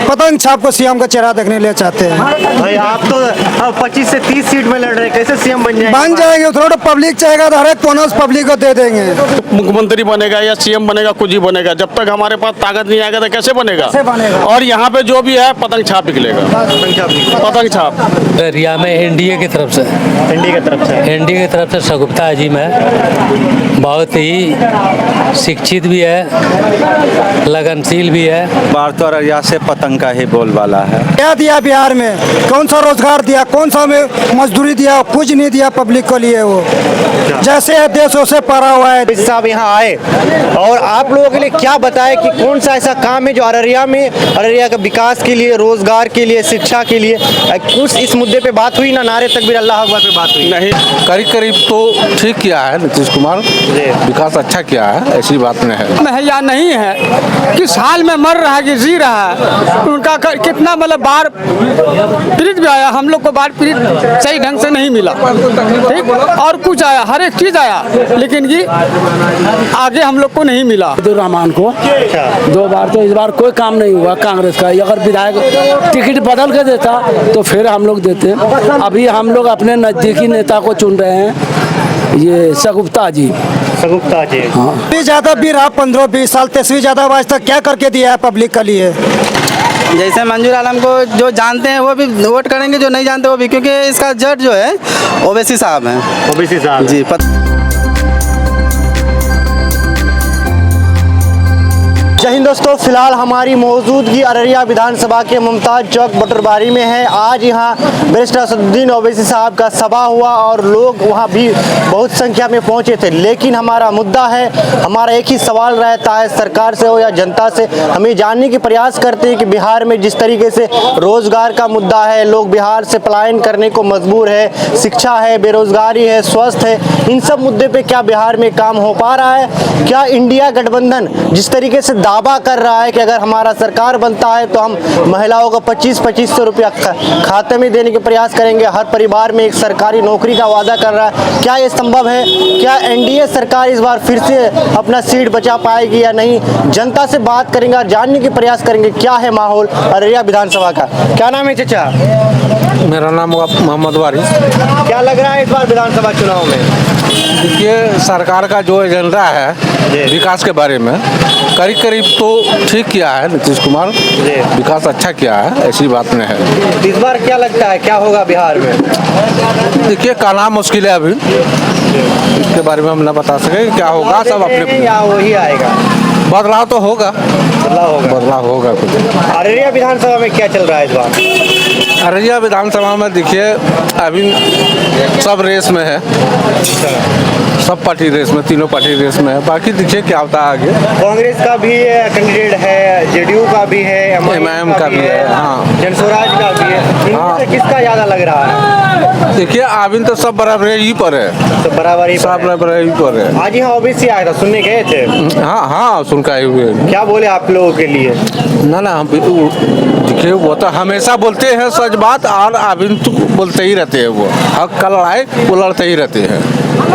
पतंग छाप को सीएम का चेहरा देखने ले चाहते हैं। भाई आप तो अब 25 से 30 सीट में लड़ रहे हैं, कैसे सीएम बन जाएंगे? थोड़ा पब्लिक चाहेगा तो हर एक बोनस पब्लिक को दे देंगे। मुख्यमंत्री बनेगा या सीएम बनेगा, कुछ ही बनेगा। जब तक हमारे पास ताकत नहीं आएगा तो कैसे बनेगा? और यहाँ पे जो भी है पतंग छाप निकलेगा, पतंग छाप। रिया में एनडीए की तरफ से, एनडीए की तरफ से सगुप्ता अजीम है, बहुत ही शिक्षित भी है, लगनशील भी है। बार तो अररिया से पतंग का ही बोलबाला है। क्या दिया बिहार में? कौन सा रोजगार दिया? कौन सा में मजदूरी दिया? कुछ नहीं दिया पब्लिक को लिए। वो जैसे है देश वैसे पड़ा हुआ है। साहब यहाँ आए और आप लोगों के लिए क्या बताए कि कौन सा ऐसा काम है जो अररिया का विकास के लिए, रोजगार के लिए, शिक्षा के लिए कुछ इस मुद्दे पे बात हुई ना? नारे तकबीर अल्लाह अकबर पे बात हुई? नहीं, करीब तो ठीक किया है नीतीश कुमार, विकास अच्छा किया है, ऐसी बात नहीं है। महैया नहीं है कि साल में मर रहा है कि जी रहा है। उनका कितना मतलब बाढ़ पीड़ित भी आया, हम लोग को बाढ़ पीड़ित सही ढंग से नहीं मिला, ठीक, और कुछ आया, हर एक चीज आया, लेकिन ये आगे हम लोग को नहीं मिला। रहमान को 2 बार तो इस बार कोई काम नहीं हुआ कांग्रेस का। अगर विधायक टिकट बदल के देता तो फिर हम लोग देते। अभी हम लोग अपने नजदीकी नेता को चुन रहे हैं, ये सगुप्ता जी। हाँ, ज्यादा भी रहा 15-20 साल, 23वीं ज्यादा आज तक क्या करके दिया है पब्लिक के लिए? जैसे मंजूर आलम को जो जानते हैं वो भी वोट करेंगे, जो नहीं जानते वो भी, क्योंकि इसका जज जो है ओवैसी साहब हैं। ओवैसी साहब जी। जय हिंद दोस्तों, फिलहाल हमारी मौजूदगी अररिया विधानसभा के मुमताज चौक बटरबारी में है। आज यहाँ बैरिस्टर असदुद्दीन ओवैसी साहब का सभा हुआ और लोग वहाँ भी बहुत संख्या में पहुँचे थे। लेकिन हमारा मुद्दा है, हमारा एक ही सवाल रहता है, सरकार से हो या जनता से, हम ये जानने की प्रयास करते हैं कि बिहार में जिस तरीके से रोजगार का मुद्दा है, लोग बिहार से पलायन करने को मजबूर है, शिक्षा है, बेरोजगारी है, स्वास्थ्य है, इन सब मुद्दे पर क्या बिहार में काम हो पा रहा है? क्या इंडिया गठबंधन जिस तरीके से दावा कर रहा है कि अगर हमारा सरकार बनता है तो हम महिलाओं को 25-2500 रुपया खाते में देने के प्रयास करेंगे, हर परिवार में एक सरकारी नौकरी का वादा कर रहा है, क्या ये संभव है? क्या एनडीए सरकार इस बार फिर से अपना सीट बचा पाएगी या नहीं? जनता से बात करेंगे और जानने के प्रयास करेंगे क्या है माहौल अररिया विधानसभा का। क्या नाम है चाचा? मेरा नाम मोहम्मद वारिस। क्या लग रहा है इस बार विधानसभा चुनाव में? देखिए, सरकार का जो एजेंडा है विकास के बारे में, करीब तो ठीक किया है नीतीश कुमार, विकास अच्छा किया है, ऐसी बात नहीं है। इस बार क्या लगता है क्या होगा बिहार में? देखिए, कहना मुश्किल है अभी, इसके बारे में हम न बता सके क्या होगा। सब अपने या वही आएगा, बदलाव तो होगा, बदलाव होगा कुछ। अररिया विधानसभा में क्या चल रहा है इस बार? अररिया विधानसभा में देखिए अभी सब रेस में है, सब पार्टी रेस में, तीनों पार्टी रेस में है। बाकी देखिए क्या होता है आगे। कांग्रेस का भी कैंडिडेट है, जेडीयू का भी है, एमआईएम का भी है, हाँ, जनस्वराज का भी है। इनमें से किसका ज्यादा लग रहा है? देखिए अभी तो सब बराबर ही पर है, सब बराबर पर है। आज यहाँ ओबीसी आया था, सुनने गए थे? हाँ, सुन के आए हुए। क्या बोले आप लोगों के लिए? ना हम देखिए वो तो हमेशा बोलते हैं सच बात, और अभी तो बोलते ही रहते हैं। वो हक का लड़ाई वो लड़ते ही रहते हैं,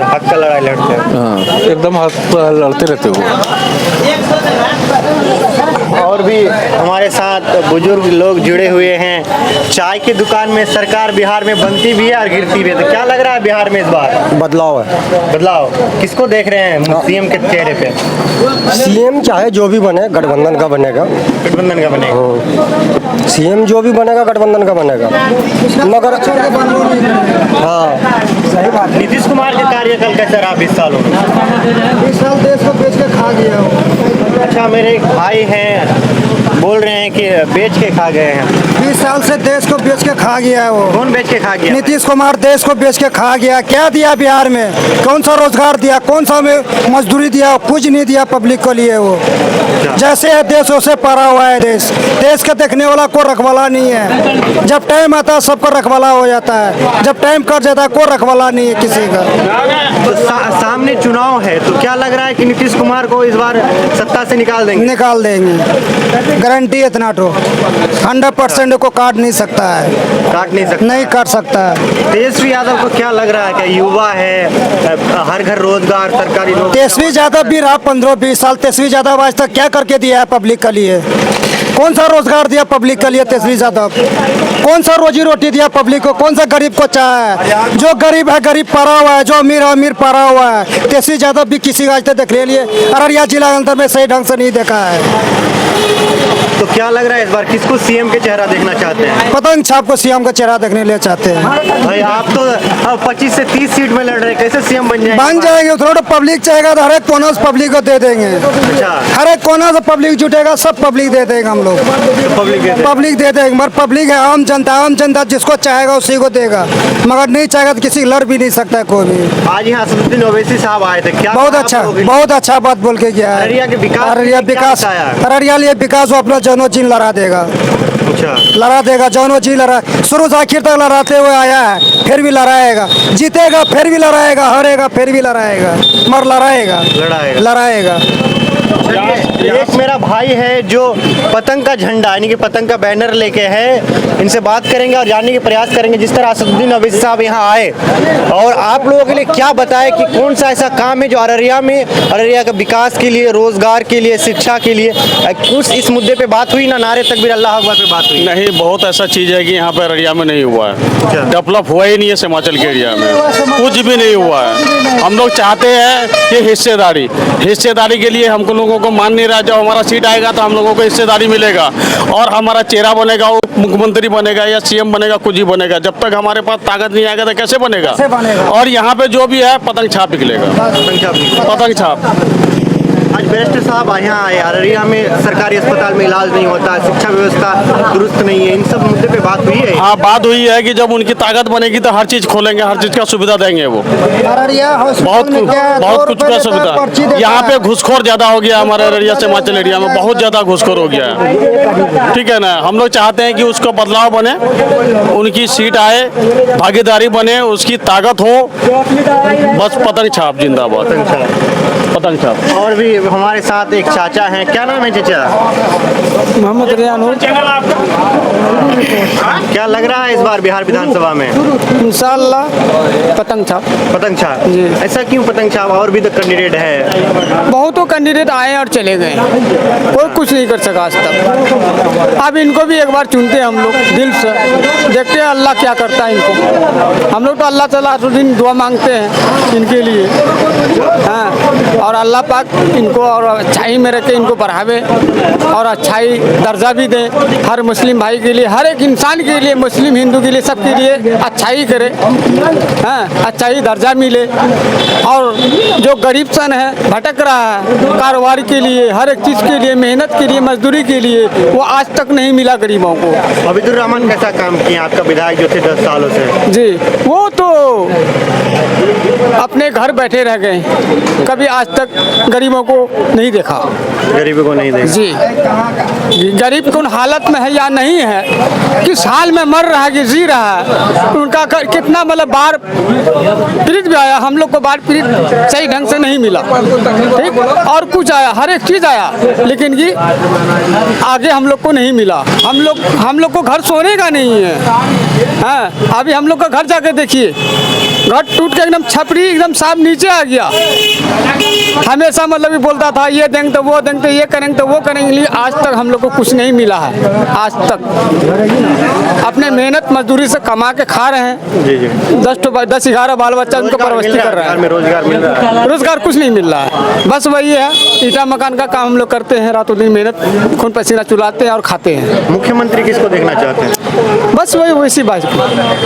हक का लड़ाई लड़ते हैं। हाँ, एकदम हक लड़ते रहते वो। और भी हमारे साथ बुजुर्ग लोग जुड़े हुए हैं। चाय की दुकान में सरकार बिहार में बनती भी है और गिरती भी है, तो क्या लग रहा है बिहार में इस बार? बदलाव है। बदलाव किसको देख रहे हैं सीएम के चेहरे पे? सीएम चाहे जो भी बने, गठबंधन का बनेगा। गठबंधन का बनेगा। सीएम जो भी बनेगा गठबंधन का बनेगा, मगर हाँ सही बात। नीतीश कुमार के कार्यकाल कैसा रहा 20 सालों में? 20 साल देश को बेच के खा गया। अच्छा, मेरे एक भाई हैं बोल रहे हैं कि बेच के खा गए हैं। 20 साल से देश को बेच के खा गया है वो। कौन बेच के खा गया? नीतीश कुमार देश को बेच के खा गया। क्या दिया बिहार में? कौन सा रोजगार दिया? कौन सा में मजदूरी दिया? कुछ नहीं दिया पब्लिक को लिए। वो जैसे है देश वैसे पड़ा हुआ है। देश के देखने वाला को रखवाला नहीं है। जब टाइम आता है सबका रखवाला हो जाता है, जब टाइम कट जाता है कोई रखवाला नहीं है किसी का। तो सामने चुनाव है, तो क्या लग रहा है कि नीतीश कुमार को इस बार सत्ता से निकाल देंगे? निकाल देंगे, गारंटी इतना तो 100% को काट नहीं सकता है। काट नहीं सकता? नहीं काट सकता है। तेजस्वी यादव को क्या लग रहा है? क्या युवा है, हर घर रोजगार, सरकारी नौकरी? तेजस्वी यादव भी रहा 15-20 साल। तेजस्वी यादव आज तक क्या करके दिया है पब्लिक के लिए? कौन सा रोजगार दिया पब्लिक के लिए तेजस्वी यादव? कौन सा रोजी रोटी दिया पब्लिक को? कौन सा गरीब को चाहा है? जो गरीब है गरीब पड़ा हुआ है, जो अमीर है अमीर पड़ा हुआ है। तेजस्वी यादव भी किसी का आज तक देख लिए अररिया जिला के अंदर में सही ढंग से नहीं देखा है। तो क्या लग रहा है इस बार किसको सीएम के चेहरा देखना चाहते हैं? पतंग छाप को सीएम का चेहरा देखने लिए चाहते हैं। भाई आप तो अब 25 से 30 सीट में लड़ रहे हैं, कैसे सीएम बन जाएंगे? बन जाएंगे, थोड़ा पब्लिक चाहेगा तो हर एक कोना से पब्लिक को दे देंगे। अच्छा, हर एक कोना से पब्लिक जुटेगा, सब पब्लिक दे देंगे हम लोग। पब्लिक दे देंगे, मगर पब्लिक है आम जनता जिसको चाहेगा उसी को देगा, मगर नहीं चाहेगा तो किसी लड़ भी नहीं सकता है कोई भी। आज यहाँ असदुद्दीन ओवैसी साहब आए थे, क्या बहुत अच्छा बात बोल के गया है। अररिया के विकास, अररिया लिए विकास वो अपना जनो जी लड़ा देगा। अच्छा, लड़ा देगा, जौनो जी लड़ा, शुरू से आखिर तक लड़ाते हुए आया है, फिर भी लड़ाएगा, जीतेगा फिर भी लड़ाएगा, हारेगा फिर भी लड़ाएगा, मगर लड़ाएगा। एक मेरा भाई है जो पतंग का झंडा यानी कि पतंग का बैनर लेके है, इनसे बात करेंगे और जानने के प्रयास करेंगे जिस तरह असदुद्दीन ओवैसी साहब यहाँ आए और आप लोगों के लिए क्या बताएं कि कौन सा ऐसा काम है जो अररिया का विकास के लिए, रोजगार के लिए, शिक्षा के लिए कुछ इस मुद्दे पे बात हुई ना? नारे तकबीर अल्लाह अकबर पे बात हुई? नहीं, बहुत ऐसा चीज़ है कि यहाँ पे अररिया में नहीं हुआ है, डेवलप हुआ ही नहीं है हिमाचल के एरिया में, कुछ भी नहीं हुआ है। हम लोग चाहते हैं कि हिस्सेदारी के लिए हमको लोगों को मान नहीं रहा। जब हमारा सीट आएगा तो हम लोगों को हिस्सेदारी मिलेगा और हमारा चेहरा बनेगा, वो मुख्यमंत्री बनेगा या सीएम बनेगा, कुछ ही बनेगा। जब तक हमारे पास ताकत नहीं आएगा तो कैसे बनेगा? और यहाँ पे जो भी है पतंग छाप निकलेगा, पतंग छाप। आज बैरिस्टर साहब यहाँ आए, अररिया में सरकारी अस्पताल में इलाज नहीं होता, शिक्षा व्यवस्था दुरुस्त नहीं है, इन सब मुद्दे पे बात हुई है? हाँ, बात हुई है कि जब उनकी ताकत बनेगी तो हर चीज़ खोलेंगे, हर चीज़ का सुविधा देंगे वो। बहुत कुछ का सुविधा। यहाँ पे घुसखोर ज़्यादा हो गया हमारे अररिया से हिमाचल एरिया में, बहुत ज़्यादा घुसखोर हो गया है। ठीक है ना, हम लोग चाहते हैं कि उसका बदलाव बने, उनकी सीट आए, भागीदारी बने, उसकी ताकत हो, बस पतंग छाप जिंदाबाद, पतंग छाप। और भी हमारे साथ एक चाचा हैं, क्या नाम है चाचा? मोहम्मद रियान। क्या लग रहा है इस बार बिहार विधानसभा में? इंशाअल्लाह पतंग छाप। पतंग छाप जी। ऐसा क्यों पतंग छाप? और भी तो कैंडिडेट है। बहुतों कैंडिडेट आए और चले गए, कोई कुछ नहीं कर सका आज तक। अब इनको भी एक बार चुनते हैं हम लोग दिल से, देखते हैं अल्लाह क्या करता है इनको। हम लोग तो अल्लाह ताला हर दिन दुआ मांगते हैं इनके लिए, हाँ, और अल्लाह पाक इनको और अच्छाई में रखे, इनको बढ़ावे और अच्छाई दर्जा भी दे हर मुस्लिम भाई के लिए, हर एक इंसान के लिए, मुस्लिम हिंदू के लिए, सबके लिए अच्छाई करे, हाँ, अच्छाई दर्जा मिले। और जो गरीब सन है, भटक रहा है कारोबार के लिए, हर एक चीज़ के लिए, मेहनत के लिए, मजदूरी के लिए, वो आज तक नहीं मिला गरीबों को। अबीदुर रहमान कैसा काम किया आपका विधायक जो थे 10 सालों से? जी, वो तो अपने घर बैठे रह गए, कभी आज तक गरीबों को नहीं देखा। गरीबों को नहीं देखा जी, गरीब कौन हालत में है या नहीं है, किस हाल में मर रहा है कि जी रहा है, उनका कितना मतलब बाढ़ पीड़ित भी आया, हम लोग को बाढ़ पीड़ित सही ढंग से नहीं मिला, ठीक, और कुछ आया, हर एक चीज़ आया, लेकिन कि आगे हम लोग को नहीं मिला। हम लोग को घर सोने का नहीं है, हाँ, अभी हम लोग का घर जाके देखिए, घर टूट के एकदम छपरी एकदम साफ नीचे आ गया। हमेशा मतलब भी बोलता था ये देंगे तो वो देंगे, तो ये करेंगे तो वो करेंगे, लेकिन आज तक हम लोग को कुछ नहीं मिला है। आज तक अपने मेहनत मजदूरी से कमा के खा रहे हैं। जी जी। 10-11 बाल बच्चा उनको परवरिश कर रहा है, रोजगार मिल रहा है? रोजगार कुछ नहीं मिल रहा है, बस वही है, ईटा मकान का काम हम लोग करते हैं, रातों दिन मेहनत खून पसीना चुलाते हैं और खाते हैं। मुख्यमंत्री किसको देखना चाहते हैं? बस वही ओवैसी बात,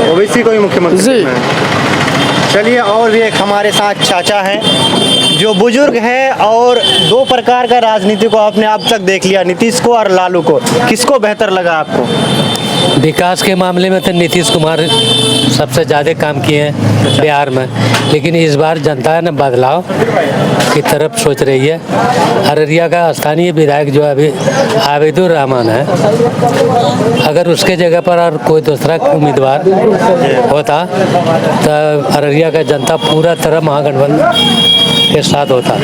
ओवैसी को ही मुख्यमंत्री जी। देखना है। चलिए, और भी एक हमारे साथ चाचा हैं जो बुजुर्ग है और दो प्रकार का राजनीति को आपने अब तक देख लिया, नीतीश को और लालू को, किसको बेहतर लगा आपको? विकास के मामले में तो नीतीश कुमार सबसे ज़्यादा काम किए हैं बिहार में, लेकिन इस बार जनता है ना बदलाव की तरफ सोच रही है। अररिया का स्थानीय विधायक जो अभी आबिदुर रहमान है, अगर उसके जगह पर और कोई दूसरा उम्मीदवार होता तो अररिया का जनता पूरा तरह महागठबंधन के साथ होता।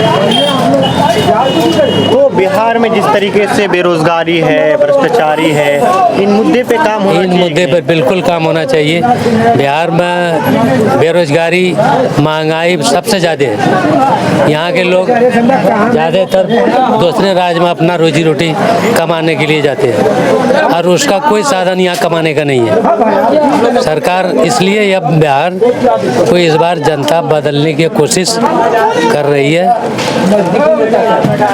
तो बिहार में जिस तरीके से बेरोजगारी है, भ्रष्टाचारी है, इन मुद्दे पे काम होना इन चाहिए। मुद्दे पर बिल्कुल काम होना चाहिए। बिहार में बेरोजगारी, महंगाई सबसे ज़्यादा है। यहाँ के लोग ज़्यादातर दूसरे राज्य में अपना रोजी रोटी कमाने के लिए जाते हैं और उसका कोई साधन यहाँ कमाने का नहीं है। सरकार इसलिए अब बिहार को इस बार जनता बदलने की कोशिश कर रही है।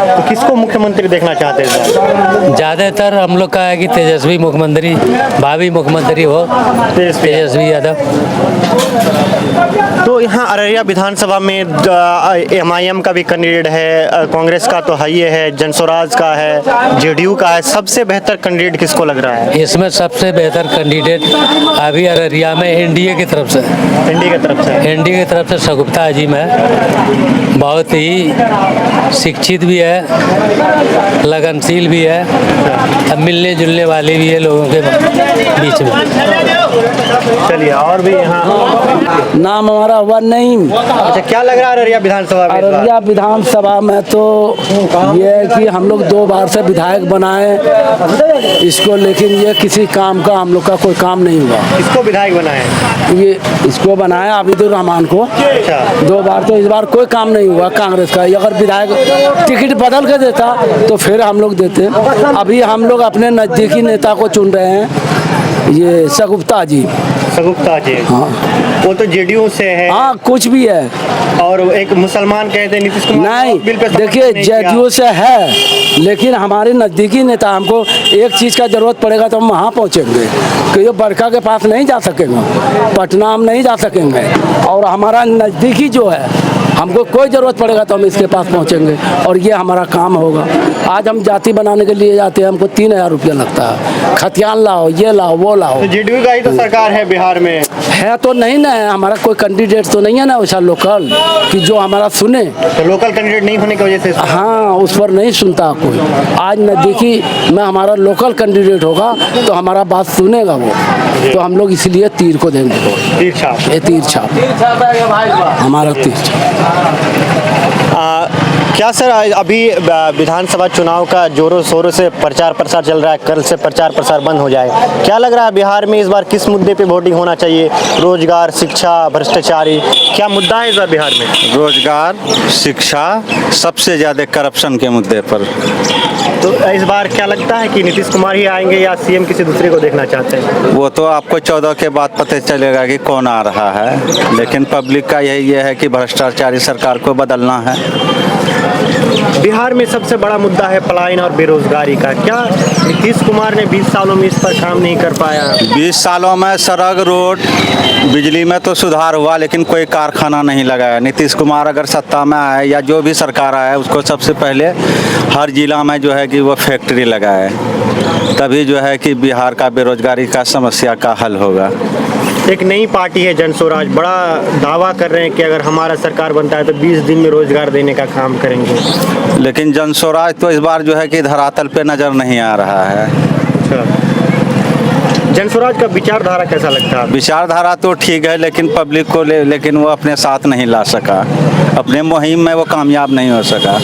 तो किसको मुख्यमंत्री देखना चाहते हैं? ज़्यादातर हम लोग का है कि तेजस्वी मुख्यमंत्री, भावी मुख्यमंत्री हो तेजस्वी यादव। तो यहाँ अररिया विधानसभा में MIM का भी कैंडिडेट है, कांग्रेस का तो हाई है, जनस्वराज का है, जेडीयू का है। सबसे बेहतर कैंडिडेट किसको लग रहा है? इसमें सबसे बेहतर कैंडिडेट अभी अररिया में एनडीए की तरफ से एनडीए की तरफ से सगुप्ता अजीम है। बहुत ही शिक्षित भी है, लगनशील भी है, अब मिलने जुलने वाले भी है लोगों के बीच में। चलिए, और भी यहाँ नाम हमारा हुआ नहीं। अच्छा, क्या लग रहा है अररिया विधानसभा में? अररिया विधानसभा में तो ये है कि हम लोग 2 बार से विधायक बनाए इसको, लेकिन ये किसी काम का हम लोग का कोई काम नहीं हुआ। किसको विधायक बनाए? ये इसको बनाया आबिदुर रहमान को। अच्छा। 2 बार तो इस बार कोई काम नहीं हुआ कांग्रेस का। अगर विधायक टिकट बदल के देता तो फिर हम लोग देते। अभी हम लोग अपने नज़दीकी नेता को चुन रहे हैं, ये सगुप्ता जी। हाँ, वो तो जेडीयू से है। हाँ, कुछ भी है। और एक मुसलमान कहते हैं नीतीश कुमार। नहीं, बिल पे देखिए जेडीयू से है, लेकिन हमारे नज़दीकी नेता, हमको एक चीज़ का ज़रूरत पड़ेगा तो हम वहाँ पहुँचेंगे। कि ये बरका के पास नहीं जा सकेंगे, पटना हम नहीं जा सकेंगे। और हमारा नज़दीकी जो है, हमको कोई ज़रूरत पड़ेगा तो हम इसके पास पहुँचेंगे और ये हमारा काम होगा। आज हम जाति बनाने के लिए जाते हैं, हमको 3000 रुपया लगता है। खतियान लाओ, ये लाओ, वो लाओ। तो जेडीयू का ही तो सरकार है बिहार में। है तो नहीं ना, हमारा कोई कैंडिडेट तो नहीं है ना वैसा लोकल कि जो हमारा सुने। तो लोकल कैंडिडेट नहीं होने की वजह से हाँ, उस पर नहीं सुनता कोई। आज नज़दीकी में हमारा लोकल कैंडिडेट होगा तो हमारा बात सुनेगा वो, तो हम लोग इसलिए तीर को देंगे। तीर छाप। ये तीर छाप हमारा तीर छाप। क्या सर, अभी विधानसभा चुनाव का जोरों शोरों से प्रचार प्रसार चल रहा है, कल से प्रचार प्रसार बंद हो जाए। क्या लग रहा है बिहार में इस बार किस मुद्दे पे वोटिंग होना चाहिए? रोजगार, शिक्षा, भ्रष्टाचारी, क्या मुद्दा है इस बार बिहार में? रोजगार, शिक्षा, सबसे ज़्यादा करप्शन के मुद्दे पर। तो इस बार क्या लगता है कि नीतीश कुमार ही आएंगे या सीएम किसी दूसरे को देखना चाहते हैं? वो तो आपको 14 के बाद पता चलेगा कि कौन आ रहा है, लेकिन पब्लिक का यही है कि भ्रष्टाचारी सरकार को बदलना है। बिहार में सबसे बड़ा मुद्दा है पलायन और बेरोजगारी का। क्या नीतीश कुमार ने 20 सालों में इस पर काम नहीं कर पाया? 20 सालों में सड़क, रोड, बिजली में तो सुधार हुआ, लेकिन कोई कारखाना नहीं लगाया। नीतीश कुमार अगर सत्ता में आए या जो भी सरकार आए, उसको सबसे पहले हर जिला में जो है कि वो फैक्ट्री लगाए, तभी जो है कि बिहार का बेरोजगारी का समस्या का हल होगा। एक नई पार्टी है जनस्वराज, बड़ा दावा कर रहे हैं कि अगर हमारा सरकार बनता है तो 20 दिन में रोजगार देने का काम करेंगे। लेकिन जनस्वराज तो इस बार जो है कि धरातल पे नज़र नहीं आ रहा है। अच्छा, जनस्वराज का विचारधारा कैसा लगता है? विचारधारा तो ठीक है, लेकिन पब्लिक को लेकिन वो अपने साथ नहीं ला सका, अपने मुहिम में वो कामयाब नहीं हो सका।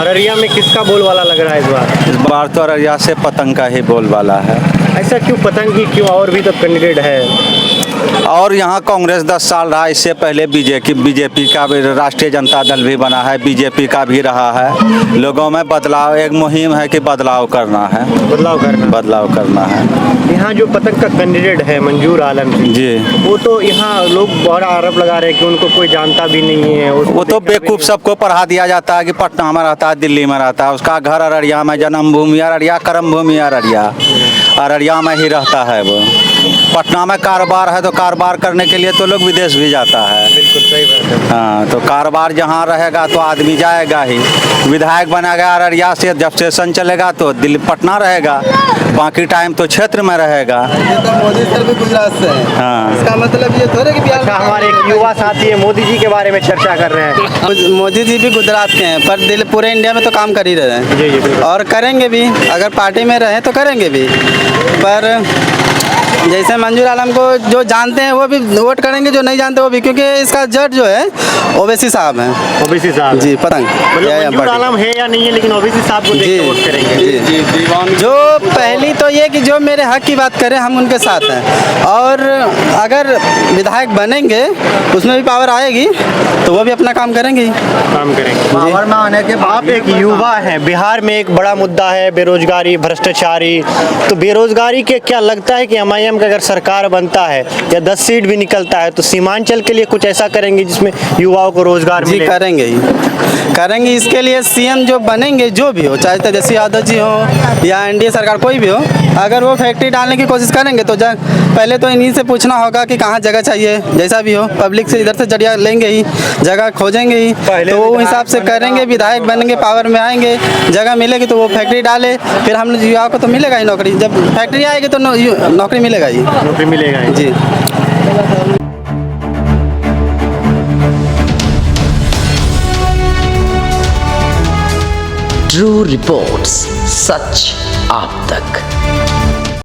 अररिया में किसका बोलबाला लग रहा है इस बार? इस बार तो अररिया से पतंग का ही बोलबाला है। ऐसा क्यों? पतंग ही क्यों? और भी तो कैंडिडेट है। और यहाँ कांग्रेस 10 साल रहा, इससे पहले बीजेपी का भी, राष्ट्रीय जनता दल भी बना है, बीजेपी का भी रहा है। लोगों में बदलाव, एक मुहिम है कि बदलाव करना है। बदलाव करना है। यहाँ जो पतंग का कैंडिडेट है मंजूर आलम जी, वो तो यहाँ लोग बड़ा आरोप लगा रहे हैं कि उनको कोई जानता भी नहीं है। वो तो बेवकूफ़ सबको पढ़ा दिया जाता है कि पटना में रहता है, दिल्ली में रहता है, उसका घर अररिया में, जन्मभूमि अररिया, कर्मभूमि अररिया में ही रहता है। वो पटना में कारोबार है तो कारोबार करने के लिए तो लोग विदेश भी जाता है। बिल्कुल सही बात है। हाँ, तो कारोबार जहाँ रहेगा तो आदमी जाएगा ही। विधायक बना गया अररिया से, जब सेशन चलेगा तो दिल्ली पटना रहेगा, बाकी टाइम तो क्षेत्र में रहेगा। मोदी सर भी गुजरात से हैं। हाँ, इसका मतलब ये थोड़ा कि बिहार अच्छा, हमारे एक युवा साथी है, मोदी जी के बारे में चर्चा कर रहे हैं। मोदी जी भी गुजरात के हैं, पर पूरे इंडिया में तो काम कर ही रहे हैं। जी, बिल्कुल। और करेंगे भी, अगर पार्टी में रहे तो करेंगे भी। पर जैसे मंजूर आलम को जो जानते हैं वो भी वोट करेंगे, जो नहीं जानते वो भी, क्योंकि इसका जज जो है ओवैसी साहब हैं। ओबीसी साहब जी पतंग मतलब मंजूर आलम है या नहीं है, लेकिन ओबीसी साहब को देख के वोट करेंगे। जो पहली तो ये कि जो मेरे हक की बात करें हम उनके साथ हैं, और अगर विधायक बनेंगे उसमें भी पावर आएगी तो वो भी अपना काम करेंगे पावर में आने के आप एक युवा हैं, बिहार में एक बड़ा मुद्दा है बेरोजगारी, भ्रष्टाचारी। तो बेरोजगारी के क्या लगता है कि एमआईएम का अगर सरकार बनता है या 10 सीट भी निकलता है तो सीमांचल के लिए कुछ ऐसा करेंगे जिसमें युवाओं को रोजगार जी मिले? करेंगे ही करेंगे। इसके लिए सीएम जो बनेंगे जो भी हो, चाहे तेजस्वी यादव जी हो या एनडीए सरकार कोई भी हो, अगर वो फैक्ट्री डालने की कोशिश करेंगे तो पहले तो इन्हीं से पूछना होगा कि कहाँ जगह चाहिए, जैसा भी हो पब्लिक से इधर से जरिया लेंगे ही, जगह खोजेंगे ही, तो वो हिसाब से करेंगे। विधायक बनेंगे, पावर में आएंगे, जगह मिलेगी तो वो फैक्ट्री डाले, फिर हम युवाओं को तो मिलेगा ही नौकरी। जब फैक्ट्री आएगी तो नौकरी मिलेगा ही। नौकरी मिलेगा ही। जी। ट्रू रिपोर्ट्स, सच आप तक।